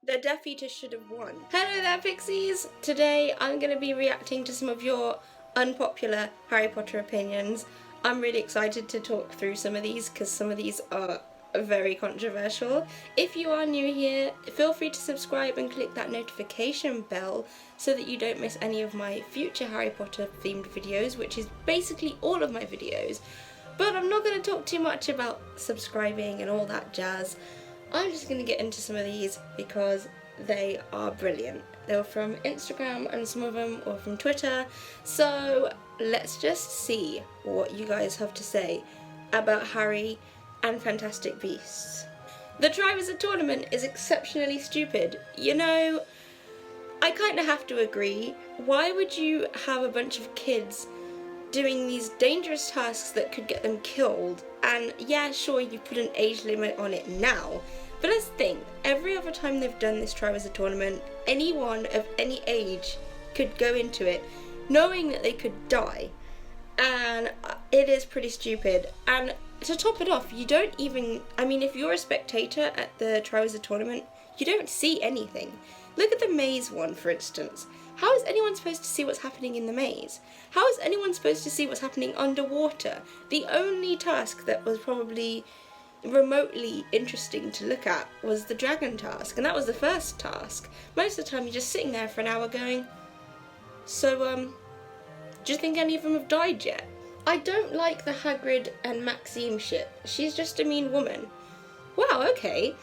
The Death Eater should have won. Hello there, Pixies! Today I'm going to be reacting to some of your unpopular Harry Potter opinions. I'm really excited to talk through some of these because some of these are very controversial. If you are new here, feel free to subscribe and click that notification bell so that you don't miss any of my future Harry Potter themed videos, which is basically all of my videos. But I'm not going to talk too much about subscribing and all that jazz. I'm just going to get into some of these because they are brilliant. They were from Instagram and some of them were from Twitter. So let's just see what you guys have to say about Harry and Fantastic Beasts. The Triwizard Tournament is exceptionally stupid. You know, I kind of have to agree. Why would you have a bunch of kids doing these dangerous tasks that could get them killed? And yeah, sure, you put an age limit on it now, but let's think, every other time they've done this Triwizard Tournament, anyone of any age could go into it knowing that they could die, and it is pretty stupid. And to top it off, you don't even, I mean, if you're a spectator at the Triwizard Tournament, you don't see anything. Look at the maze one, for instance. How is anyone supposed to see what's happening in the maze? How is anyone supposed to see what's happening underwater? The only task that was probably remotely interesting to look at was the dragon task, and that was the first task. Most of the time you're just sitting there for an hour going, so do you think any of them have died yet? I don't like the Hagrid and Maxime shit. She's just a mean woman. Wow, okay.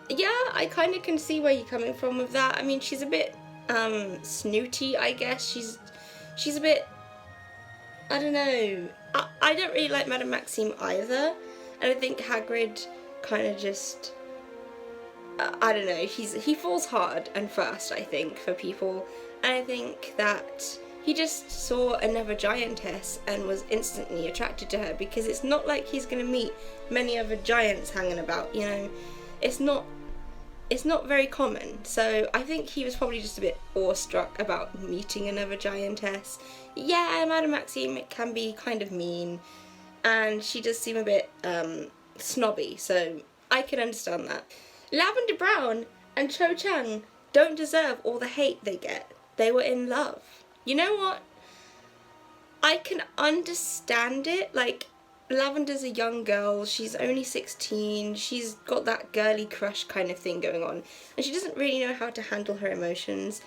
Yeah, I kind of can see where you're coming from with that. I mean, she's a bit snooty, I guess. She's a bit, I don't know. I don't really like Madame Maxime either. And I think Hagrid kind of just, I don't know, he falls hard and fast, I think, for people. And I think that he just saw another giantess and was instantly attracted to her, because it's not like he's going to meet many other giants hanging about, you know. It's not very common. So I think he was probably just a bit awestruck about meeting another giantess. Yeah, Madame Maxime can be kind of mean, and she does seem a bit snobby, so I can understand that. Lavender Brown and Cho Chang don't deserve all the hate they get. They were in love. You know what? I can understand it. Like, Lavender's a young girl, she's only 16, she's got that girly crush kind of thing going on, and she doesn't really know how to handle her emotions,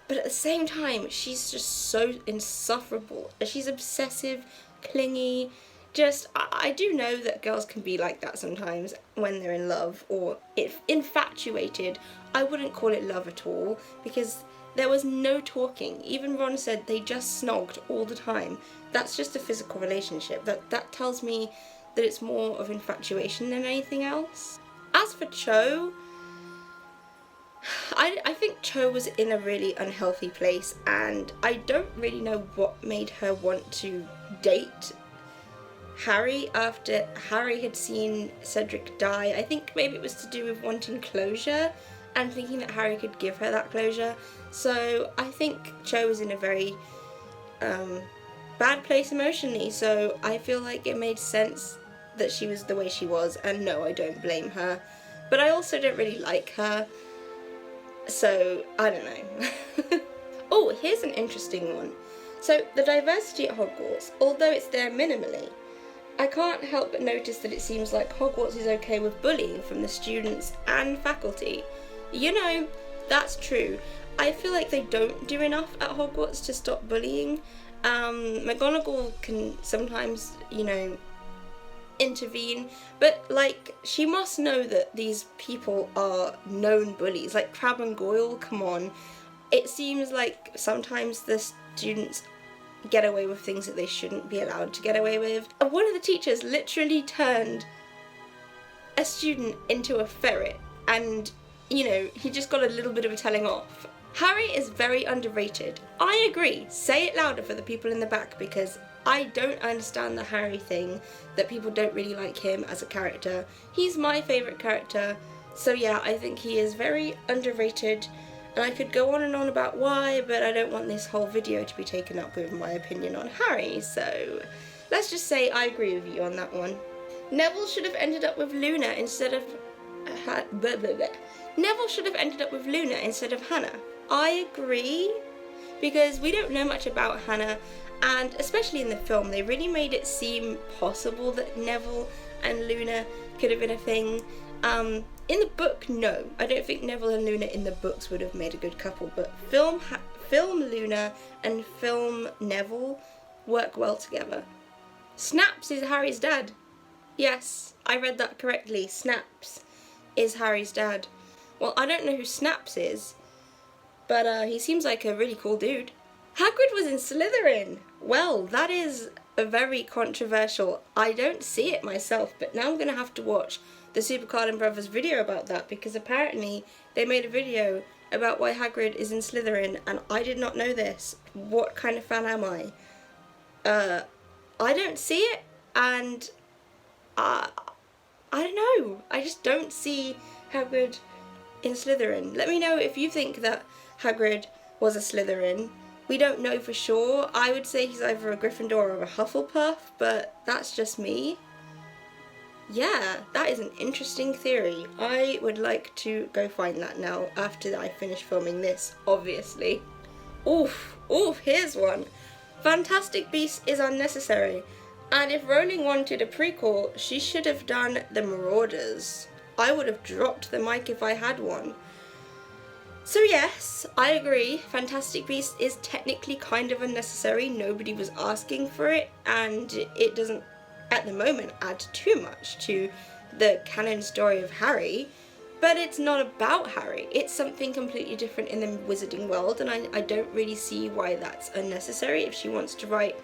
but at the same time, she's just so insufferable. She's obsessive, clingy, just, I do know that girls can be like that sometimes when they're in love, or if infatuated. I wouldn't call it love at all, because there was no talking. Even Ron said they just snogged all the time. That's just a physical relationship. That tells me that it's more of infatuation than anything else. As for Cho, I think Cho was in a really unhealthy place, and I don't really know what made her want to date Harry after Harry had seen Cedric die. I think maybe it was to do with wanting closure and thinking that Harry could give her that closure. So I think Cho was in a very bad place emotionally, so I feel like it made sense that she was the way she was, and no, I don't blame her. But I also don't really like her, so I don't know. Oh, here's an interesting one. So the diversity at Hogwarts, although it's there minimally, I can't help but notice that it seems like Hogwarts is okay with bullying from the students and faculty. You know, that's true. I feel like they don't do enough at Hogwarts to stop bullying. McGonagall can sometimes, you know, intervene, but like, she must know that these people are known bullies. Like Crabbe and Goyle, come on. It seems like sometimes the students get away with things that they shouldn't be allowed to get away with. One of the teachers literally turned a student into a ferret, and you know, he just got a little bit of a telling off. Harry is very underrated. I agree. Say it louder for the people in the back, because I don't understand the Harry thing, that people don't really like him as a character. He's my favourite character, so yeah, I think he is very underrated, and I could go on and on about why, but I don't want this whole video to be taken up with my opinion on Harry, so let's just say I agree with you on that one. Neville should have ended up with Luna instead of Neville should have ended up with Luna instead of Hannah. I agree, because we don't know much about Hannah, and especially in the film, they really made it seem possible that Neville and Luna could have been a thing. In the book, no. I don't think Neville and Luna in the books would have made a good couple, but film Luna and film Neville work well together. Snaps is Harry's dad. Yes, I read that correctly. Snaps is Harry's dad. Well, I don't know who Snaps is, but he seems like a really cool dude. Hagrid was in Slytherin. Well, that is very controversial. I don't see it myself, but now I'm going to have to watch the Super Carlin Brothers video about that, because apparently they made a video about why Hagrid is in Slytherin, and I did not know this. What kind of fan am I? I don't see it, and I don't know. I just don't see Hagrid in Slytherin. Let me know if you think that Hagrid was a Slytherin. We don't know for sure. I would say he's either a Gryffindor or a Hufflepuff, but that's just me. Yeah, that is an interesting theory. I would like to go find that now after I finish filming this, obviously. Oof, here's one. Fantastic Beasts is unnecessary, and if Rowling wanted a prequel, she should have done the Marauders. I would have dropped the mic if I had one. So yes, I agree, Fantastic Beasts is technically kind of unnecessary. Nobody was asking for it, and it doesn't, at the moment, add too much to the canon story of Harry, but it's not about Harry. It's something completely different in the wizarding world, and I don't really see why that's unnecessary. If she wants to write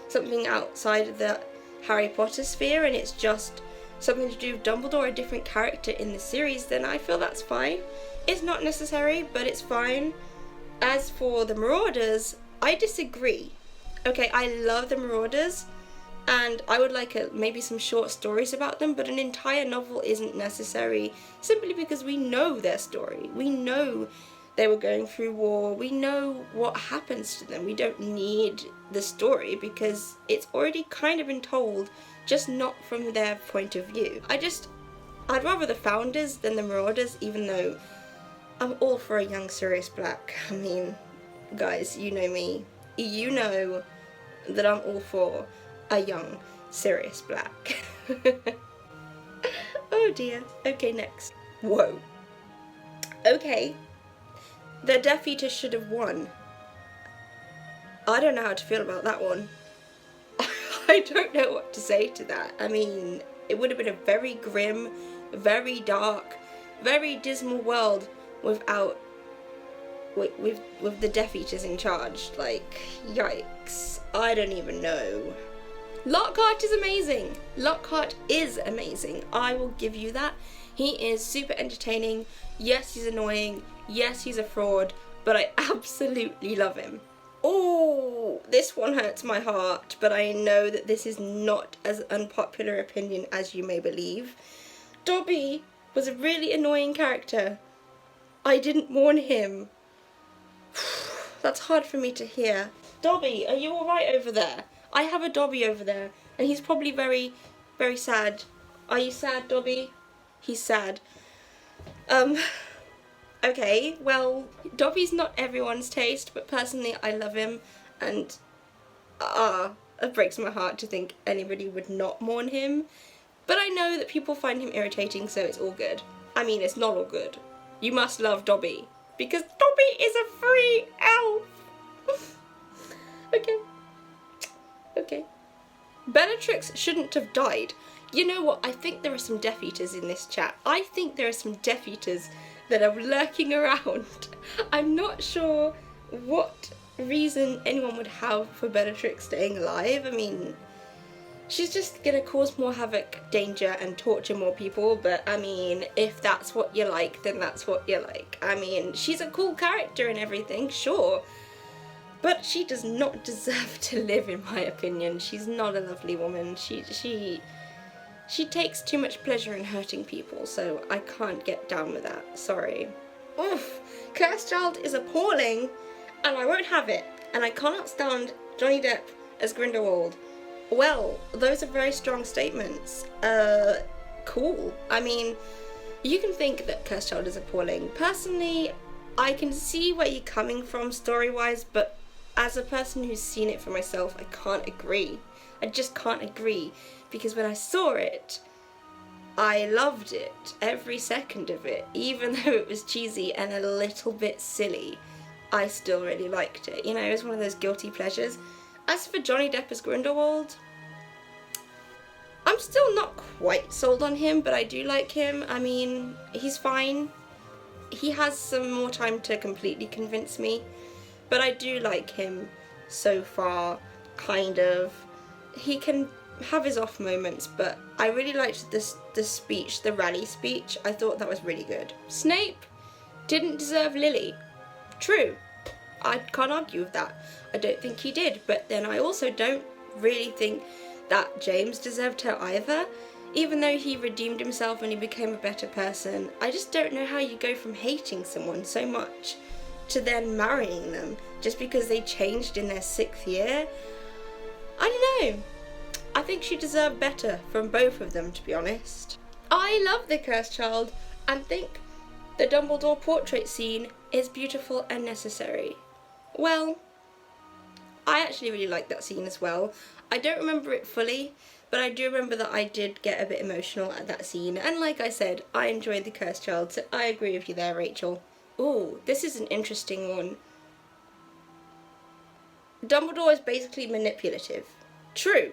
something outside of the Harry Potter sphere and it's just something to do with Dumbledore, a different character in the series, then I feel that's fine. It's not necessary, but it's fine. As for the Marauders, I disagree. Okay, I love the Marauders, and I would like maybe some short stories about them, but an entire novel isn't necessary, simply because we know their story. We know they were going through war. We know what happens to them. We don't need the story because it's already kind of been told, just not from their point of view. I'd rather the Founders than the Marauders, even though I'm all for a young Sirius Black. I mean, guys, you know me. You know that I'm all for a young Sirius Black. Oh dear. Okay, next. Whoa. Okay. The Death Eater should have won. I don't know how to feel about that one. I don't know what to say to that. I mean, it would have been a very grim, very dark, very dismal world without with the Death Eaters in charge. Like, yikes. I don't even know. Lockhart is amazing. Lockhart is amazing. I will give you that. He is super entertaining. Yes, he's annoying. Yes, he's a fraud, but I absolutely love him. Oh, this one hurts my heart, but I know that this is not as unpopular opinion as you may believe. Dobby was a really annoying character. I didn't mourn him. That's hard for me to hear. Dobby, are you alright over there? I have a Dobby over there, and he's probably very, very sad. Are you sad, Dobby? He's sad. Okay, well, Dobby's not everyone's taste, but personally I love him, and it breaks my heart to think anybody would not mourn him. But I know that people find him irritating, so it's all good. I mean, it's not all good. You must love Dobby, because Dobby is a free elf! Okay. Bellatrix shouldn't have died. You know what, I think there are some Death Eaters in this chat. I think there are some Death Eaters that are lurking around. I'm not sure what reason anyone would have for Bellatrix staying alive. I mean, she's just gonna cause more havoc, danger, and torture more people, but I mean, if that's what you like, then that's what you like. I mean, she's a cool character and everything, sure, but she does not deserve to live, in my opinion. She's not a lovely woman. She takes too much pleasure in hurting people, so I can't get down with that. Sorry. Oof! Cursed Child is appalling, and I won't have it. And I cannot stand Johnny Depp as Grindelwald. Well, those are very strong statements. Cool. I mean, You can think that Cursed Child is appalling. Personally, I can see where you're coming from story-wise, but as a person who's seen it for myself, I can't agree. I just can't agree, because when I saw it, I loved it, every second of it. Even though it was cheesy and a little bit silly, I still really liked it. You know, it was one of those guilty pleasures. As for Johnny Depp as Grindelwald, I'm still not quite sold on him, but I do like him. I mean, he's fine. He has some more time to completely convince me, but I do like him so far, kind of. He can have his off moments, but I really liked the speech, the rally speech. I thought that was really good. Snape didn't deserve Lily. True. I can't argue with that. I don't think he did, but then I also don't really think that James deserved her either. Even though he redeemed himself and he became a better person, I just don't know how you go from hating someone so much to then marrying them just because they changed in their 6th year. I don't know. I think she deserved better from both of them, to be honest. I love the Cursed Child and think the Dumbledore portrait scene is beautiful and necessary. Well, I actually really like that scene as well. I don't remember it fully, but I do remember that I did get a bit emotional at that scene, and like I said, I enjoyed the Cursed Child, so I agree with you there, Rachel. Ooh, this is an interesting one. Dumbledore is basically manipulative. True.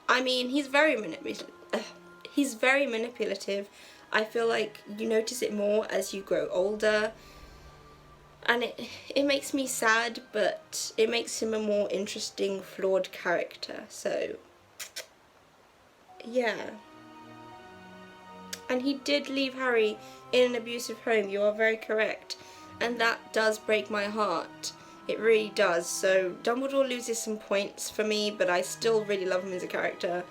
I mean, he's very manipulative. I feel like you notice it more as you grow older, and it makes me sad, but it makes him a more interesting, flawed character, so yeah. And he did leave Harry in an abusive home, you are very correct, and that does break my heart. It really does. So Dumbledore loses some points for me, but I still really love him as a character.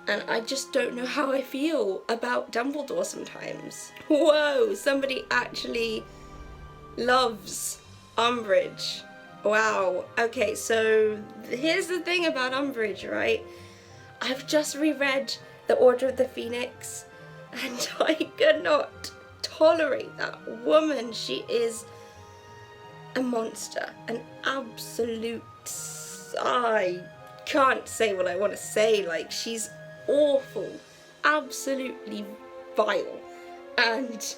And I just don't know how I feel about Dumbledore sometimes. Whoa, somebody actually loves Umbridge. Wow. Okay, so here's the thing about Umbridge, right? I've just reread The Order of the Phoenix, and I cannot tolerate that woman. She is a monster, an absolute, I can't say what I want to say, like, she's awful, absolutely vile. And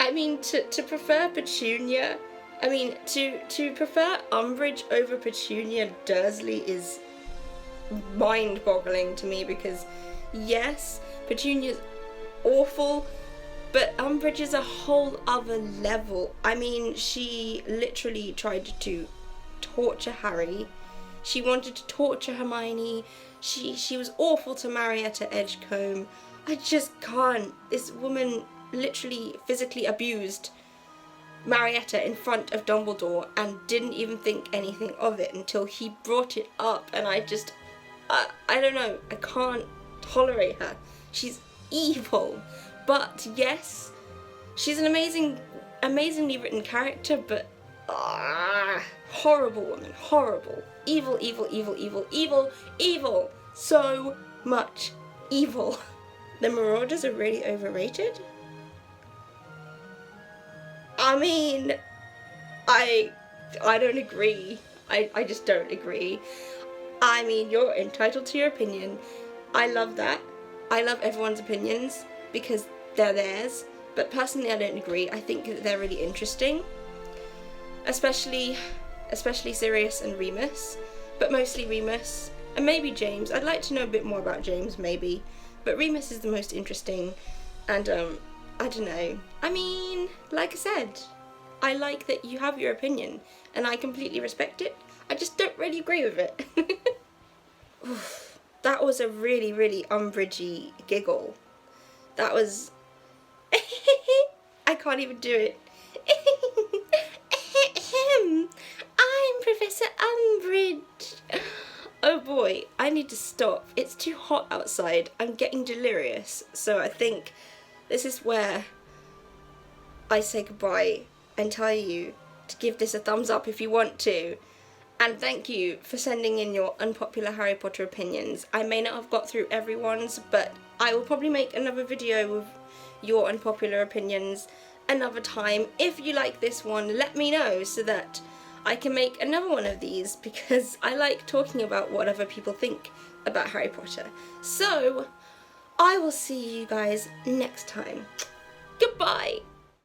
I mean, to prefer Petunia, I mean, to prefer Umbridge over Petunia Dursley is mind-boggling to me, because yes, Petunia's awful, but Umbridge is a whole other level. I mean, she literally tried to torture Harry. She wanted to torture Hermione. She was awful to Marietta Edgecombe. I just can't. This woman literally physically abused Marietta in front of Dumbledore and didn't even think anything of it until he brought it up, and I don't know. I can't tolerate her. She's evil. But yes, she's an amazingly written character, but horrible woman, horrible. Evil, evil, evil, evil, evil, evil. So much evil. The Marauders are really overrated? I mean, I don't agree. I just don't agree. I mean, you're entitled to your opinion. I love that. I love everyone's opinions because they're theirs, but personally I don't agree. I think that they're really interesting, especially Sirius and Remus, but mostly Remus, and maybe James. I'd like to know a bit more about James, maybe, but Remus is the most interesting, and I don't know. I mean, like I said, I like that you have your opinion, and I completely respect it. I just don't really agree with it. That was a really, really Umbridge-y giggle. That was... I can't even do it. I'm Professor Umbridge. Oh boy, I need to stop. It's too hot outside. I'm getting delirious. So I think this is where I say goodbye and tell you to give this a thumbs up if you want to. And thank you for sending in your unpopular Harry Potter opinions. I may not have got through everyone's, but I will probably make another video with your unpopular opinions another time. If you like this one, let me know so that I can make another one of these, because I like talking about what other people think about Harry Potter. So I will see you guys next time. Goodbye!